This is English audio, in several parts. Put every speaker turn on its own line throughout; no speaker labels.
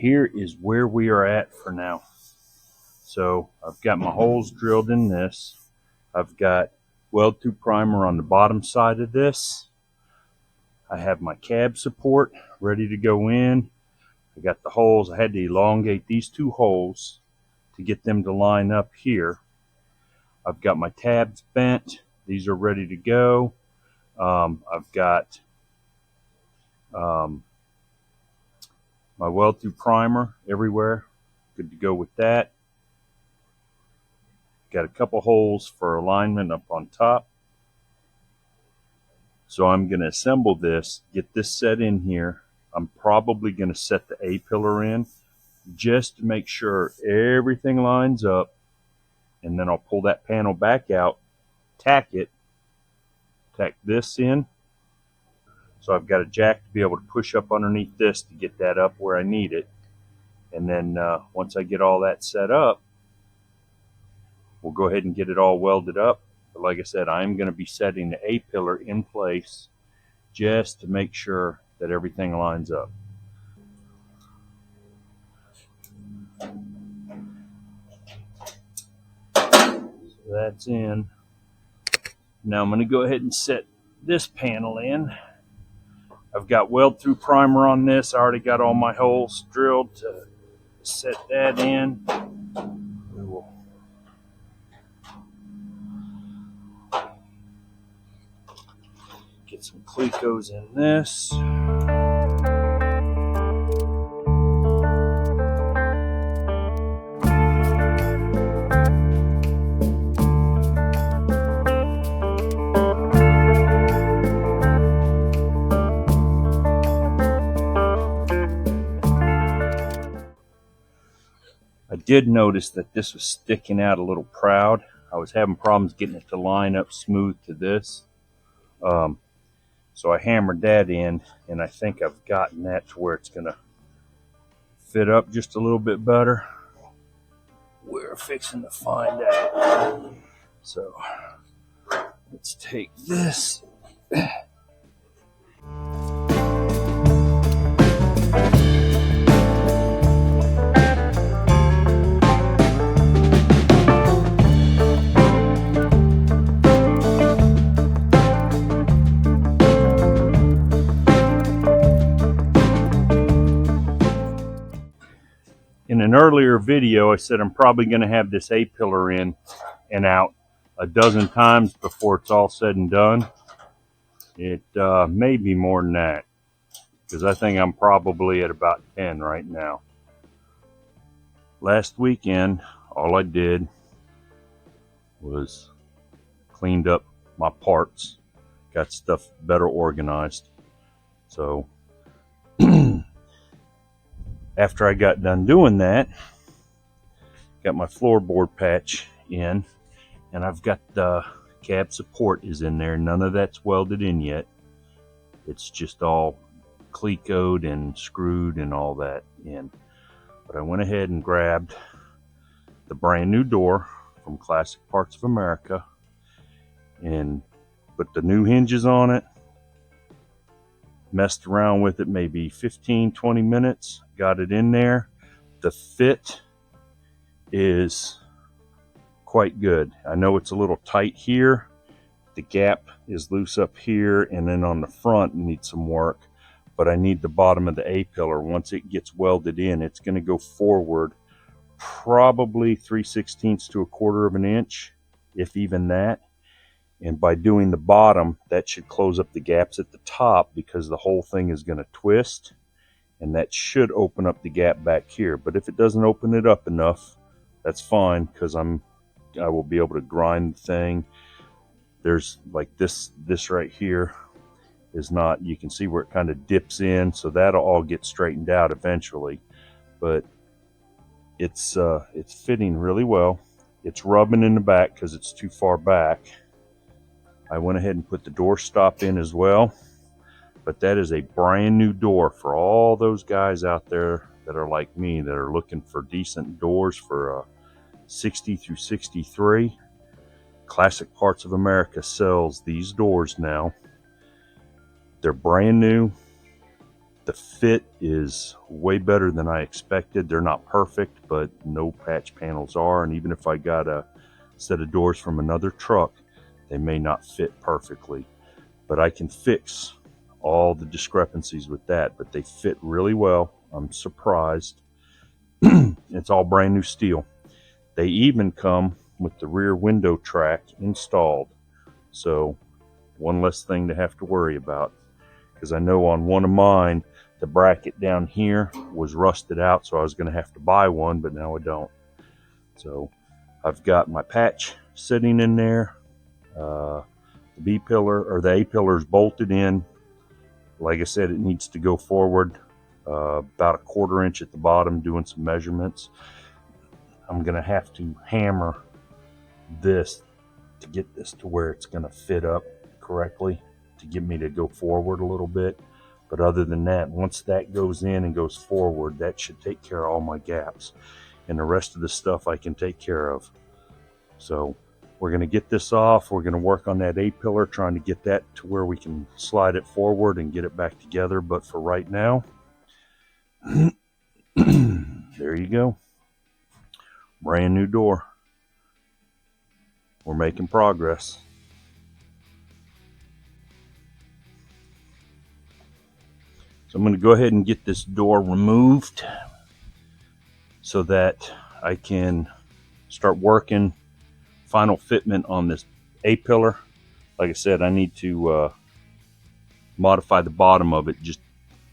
Here is where we are at for now. So I've got my holes drilled in this. I've got weld-through primer on the bottom side of this. I have my cab support ready to go in. I got the holes. I had to elongate these two holes to get them to line up here. I've got my tabs bent. These are ready to go. I've got my weld-through primer everywhere. Good to go with that. Got a couple holes for alignment up on top. So I'm going to assemble this, get this set in here. I'm probably going to set the A-pillar in just to make sure everything lines up. And then I'll pull that panel back out, tack this in. So I've got a jack to be able to push up underneath this to get that up where I need it. And then once I get all that set up, we'll go ahead and get it all welded up. But like I said, I'm going to be setting the A-pillar in place just to make sure that everything lines up. So that's in. Now I'm going to go ahead and set this panel in. I've got weld-through primer on this. I already got all my holes drilled to set that in. We will get some Clecos in this. I did notice that this was sticking out a little proud. I was having problems getting it to line up smooth to this. So I hammered that in, and I think I've gotten that to where it's going to fit up just a little bit better. We're fixing to find out. So let's take this. In an earlier video, I said I'm probably going to have this A-pillar in and out a dozen times before it's all said and done. It may be more than that, because I think I'm probably at about 10 right now. Last weekend, all I did was cleaned up my parts, got stuff better organized. So after I got done doing that, got my floorboard patch in, and I've got the cab support is in there. None of that's welded in yet. It's just all Clecoed and screwed and all that in. But I went ahead and grabbed the brand new door from Classic Parts of America and put the new hinges on it. Messed around with it maybe 15-20 minutes, got it in there. The fit is quite good. I know it's a little tight here. The gap is loose up here, and then on the front needs some work. But I need the bottom of the A-pillar. Once it gets welded in, it's going to go forward probably 3/16 to 1/4 of an inch, if even that. And by doing the bottom, that should close up the gaps at the top, because the whole thing is going to twist, and that should open up the gap back here. But if it doesn't open it up enough, that's fine, because I will be able to grind the thing. There's like this right here is not, you can see where it kind of dips in, so that'll all get straightened out eventually. But it's fitting really well. It's rubbing in the back because it's too far back. I went ahead and put the door stop in as well, but that is a brand new door for all those guys out there that are like me, that are looking for decent doors for 60 through 63. Classic Parts of America sells these doors now. They're brand new. The fit is way better than I expected. They're not perfect, but no patch panels are. And even if I got a set of doors from another truck, they may not fit perfectly. But I can fix all the discrepancies with that. But they fit really well. I'm surprised. It's all brand new steel. They even come with the rear window track installed. So one less thing to have to worry about. Because I know on one of mine, the bracket down here was rusted out, so I was going to have to buy one, but now I don't. So I've got my patch sitting in there. The B pillar or the A pillar is bolted in. Like I said, it needs to go forward about a 1/4 inch at the bottom, doing some measurements. I'm going to have to hammer this to get this to where it's going to fit up correctly to get me to go forward a little bit. But other than that, once that goes in and goes forward, that should take care of all my gaps. And the rest of the stuff I can take care of. So we're going to get this off. We're going to work on that A pillar, trying to get that to where we can slide it forward and get it back together. But for right now, there you go. Brand new door. We're making progress. So I'm going to go ahead and get this door removed so that I can start working final fitment on this A pillar. Like I said, I need to modify the bottom of it, just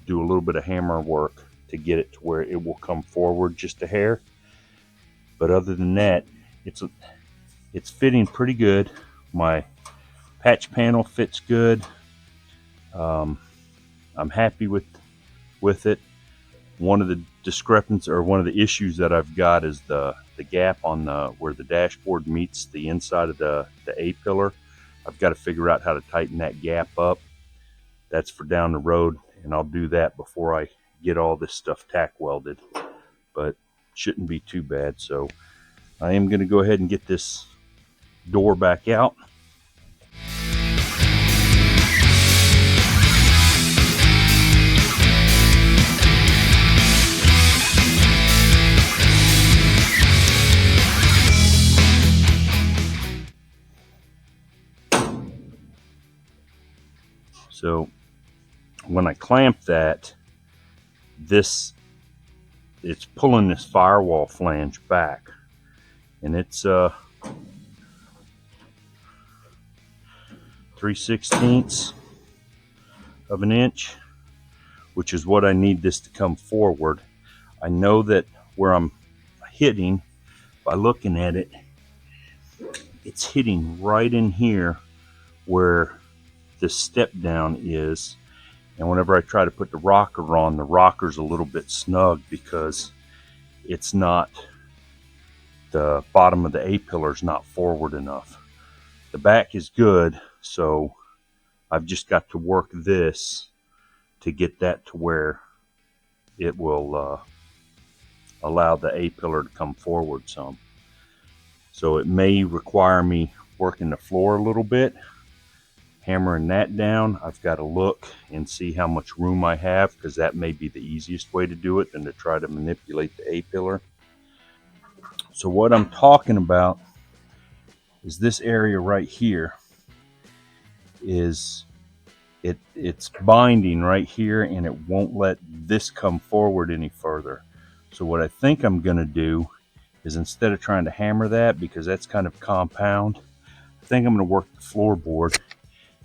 do a little bit of hammer work to get it to where it will come forward just a hair. But other than that, it's fitting pretty good. My patch panel fits good. I'm happy with it. One of the discrepancies, or one of the issues that I've got, is the gap on where the dashboard meets the inside of the A pillar. I've got to figure out how to tighten that gap up. That's for down the road, and I'll do that before I get all this stuff tack welded. But shouldn't be too bad. So I am going to go ahead and get this door back out. So when I clamp that, it's pulling this firewall flange back, and it's 3/16 of an inch, which is what I need this to come forward. I know that where I'm hitting, by looking at it, it's hitting right in here where this step down is. And whenever I try to put the rocker on, the rocker's a little bit snug because it's not, the bottom of the A pillar's not forward enough. The back is good, so I've just got to work this to get that to where it will allow the A pillar to come forward some. So it may require me working the floor a little bit, hammering that down. I've got to look and see how much room I have, because that may be the easiest way to do it than to try to manipulate the A pillar. So what I'm talking about is this area right here. It's binding right here, and it won't let this come forward any further. So what I think I'm going to do is, instead of trying to hammer that, because that's kind of compound, I think I'm going to work the floorboard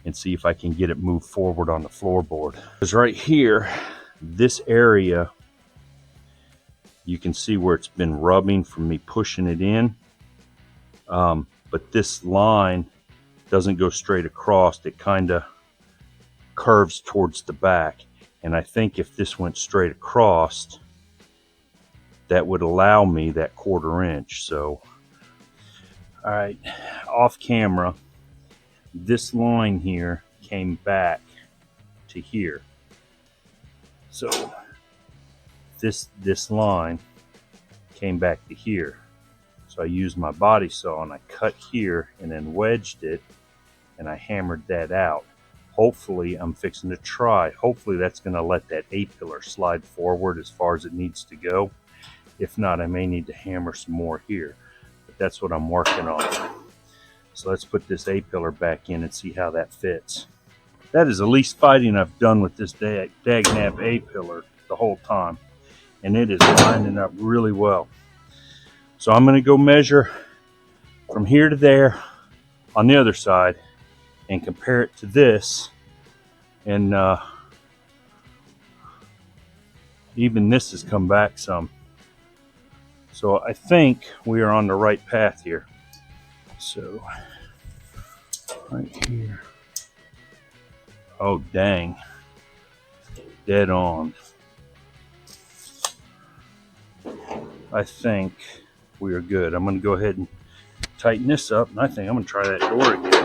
and see if I can get it moved forward on the floorboard. Because right here, this area, you can see where it's been rubbing from me pushing it in. But this line doesn't go straight across. It kind of curves towards the back. And I think if this went straight across, that would allow me that 1/4 inch. So, all right, off camera, this line here came back to here. So this line came back to here. So I used my body saw and I cut here and then wedged it, and I hammered that out. hopefully I'm fixing to try. Hopefully that's going to let that A-pillar slide forward as far as it needs to go. If not, I may need to hammer some more here, but that's what I'm working on. So let's put this A-pillar back in and see how that fits. That is the least fighting I've done with this Dagnap A-pillar the whole time, and it is lining up really well. So I'm going to go measure from here to there on the other side and compare it to this, and even this has come back some. So I think we are on the right path here. So right here. Oh dang, dead on. I think we are good. I'm going to go ahead and tighten this up, and I think I'm going to try that door again.